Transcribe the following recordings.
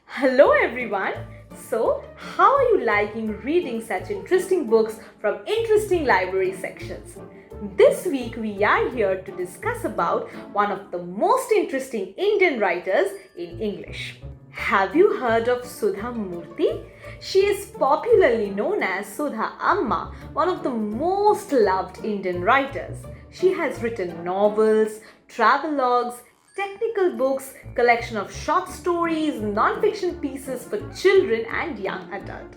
Hello everyone. So, how are you liking reading such interesting books from interesting library sections? This week we are here to discuss about one of the most interesting Indian writers in English. Have you heard of Sudha Murty? She is popularly known as Sudha Amma, one of the most loved Indian writers. She has written novels, travelogues, technical books, collection of short stories, non-fiction pieces for children and young adults.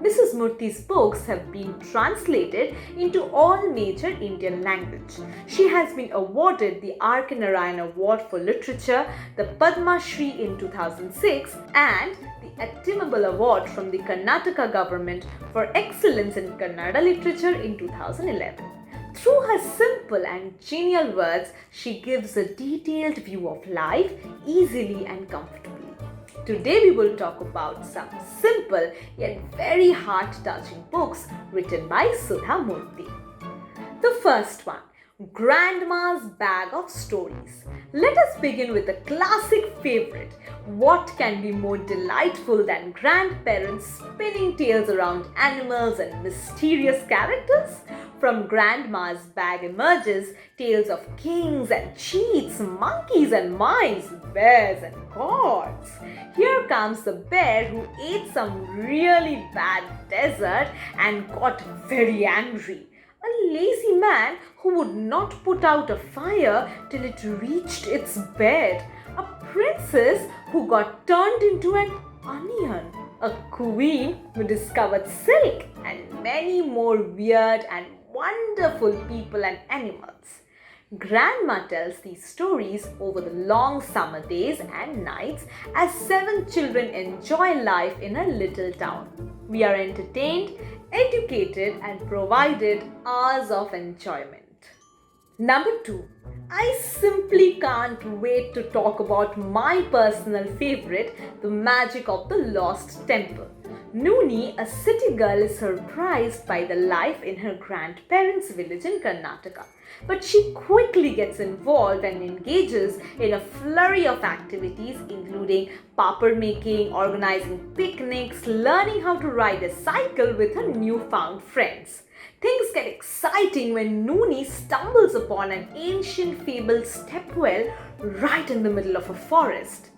Mrs. Murthy's books have been translated into all major Indian languages. She has been awarded the R.K. Narayan Award for Literature, the Padma Shri in 2006 and the Estimable Award from the Karnataka government for excellence in Kannada literature in 2011. Through her simple and genial words, she gives a detailed view of life easily and comfortably. Today we will talk about some simple yet very heart-touching books written by Sudha Murty. The first one, Grandma's Bag of Stories. Let us begin with a classic favorite. What can be more delightful than grandparents spinning tales around animals and mysterious characters? From Grandma's bag emerges tales of kings and cheats, monkeys and mice, bears and gods. Here comes the bear who ate some really bad dessert and got very angry. A lazy man who would not put out a fire till it reached its bed. A princess who got turned into an onion. A queen who discovered silk, and many more weird and wonderful people and animals. Grandma tells these stories over the long summer days and nights as 7 children enjoy life in a little town. We are entertained, educated, and provided hours of enjoyment. Number 2. I simply can't wait to talk about my personal favorite, The Magic of the Lost Temple. Nooni, a city girl, is surprised by the life in her grandparents' village in Karnataka. But she quickly gets involved and engages in a flurry of activities including papad making, organizing picnics, learning how to ride a cycle with her newfound friends. Things get exciting when Nooni stumbles upon an ancient fabled stepwell right in the middle of a forest.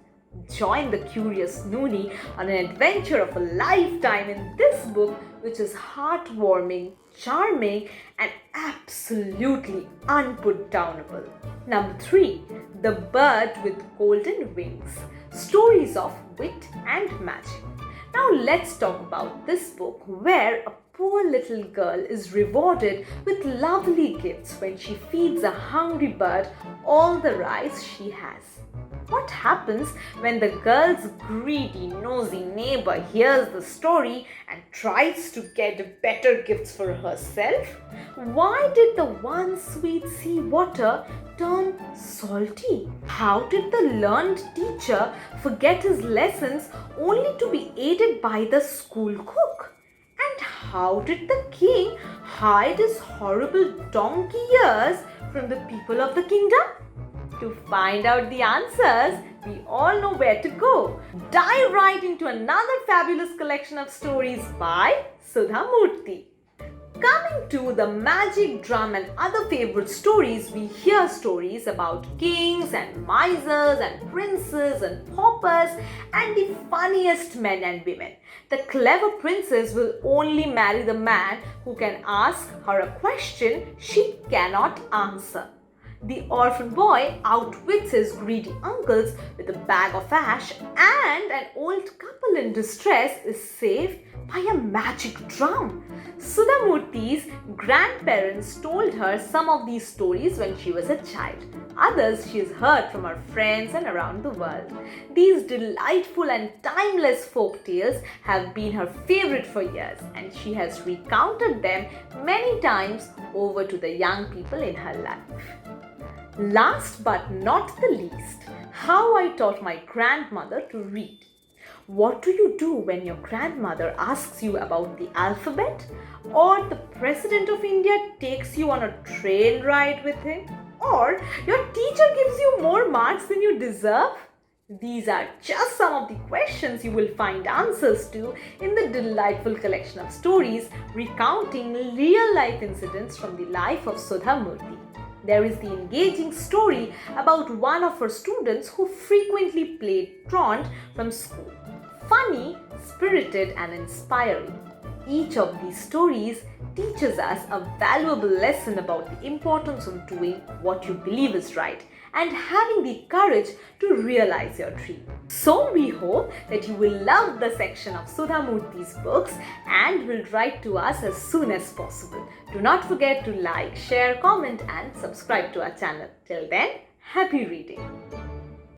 Join the curious Nooni on an adventure of a lifetime in this book, which is heartwarming, charming, and absolutely unputdownable. Number 3. The Bird with Golden Wings. Stories of wit and magic. Now let's talk about this book where a poor little girl is rewarded with lovely gifts when she feeds a hungry bird all the rice she has. What happens when the girl's greedy, nosy neighbor hears the story and tries to get better gifts for herself? Why did the one sweet sea water turn salty? How did the learned teacher forget his lessons only to be aided by the school cook? And how did the king hide his horrible donkey ears from the people of the kingdom? To find out the answers, we all know where to go. Dive right into another fabulous collection of stories by Sudha Murty. Coming to the magic drum and other favorite stories, we hear stories about kings and misers and princes and paupers and the funniest men and women. The clever princess will only marry the man who can ask her a question she cannot answer. The orphan boy outwits his greedy uncles with a bag of ash, and an old couple in distress is saved by a magic drum. Sudha Murty's grandparents told her some of these stories when she was a child. Others she has heard from her friends and around the world. These delightful and timeless folk tales have been her favorite for years, and she has recounted them many times over to the young people in her life. Last but not the least, how I taught my grandmother to read. What do you do when your grandmother asks you about the alphabet? Or the President of India takes you on a train ride with him? Or your teacher gives more marks than you deserve? These are just some of the questions you will find answers to in the delightful collection of stories recounting real-life incidents from the life of Sudha Murty. There is the engaging story about one of her students who frequently played truant from school. Funny, spirited, and inspiring. Each of these stories teaches us a valuable lesson about the importance of doing what you believe is right and having the courage to realize your dream. So we hope that you will love the section of Sudha Murty's books and will write to us as soon as possible. Do not forget to like, share, comment and subscribe to our channel. Till then, happy reading.